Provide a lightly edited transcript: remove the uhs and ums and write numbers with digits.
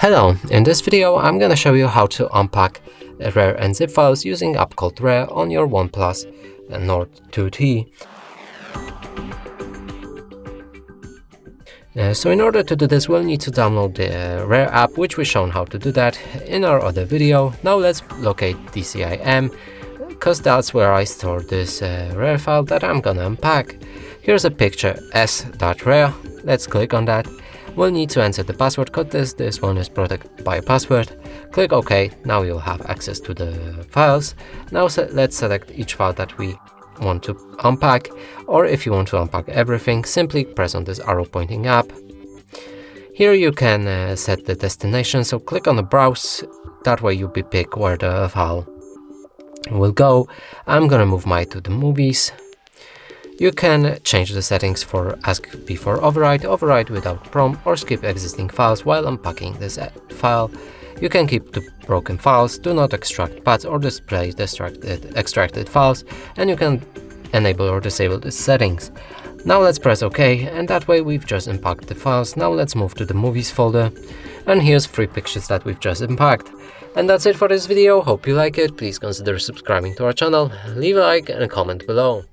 Hello, in this video I'm gonna show you how to unpack RAR and zip files using an app called RAR on your OnePlus Nord 2T. So in order to do this, we'll need to download the RAR app, which we've shown how to do that in our other video. Now let's locate DCIM, because that's where I store this RAR file that I'm gonna unpack. Here's a picture s.rar. Let's click on that. We'll need to enter the password code. This one is protected by a password. Click OK. Now you'll have access to the files. Now let's select each file that we want to unpack, or if you want to unpack everything, simply press on this arrow pointing up. Here you can set the destination, so click on the browse. That way you'll be pick where the file will go. I'm gonna move mine to the movies. You can change the settings for ask before overwrite without prom, or skip existing files while unpacking this file. You can keep the broken files, do not extract paths or display extracted files, and you can enable or disable the settings. Now let's press OK, and that way we've just unpacked the files. Now let's move to the movies folder, and here's 3 pictures that we've just unpacked. And that's it for this video. Hope you like it. Please consider subscribing to our channel, leave a like and a comment below.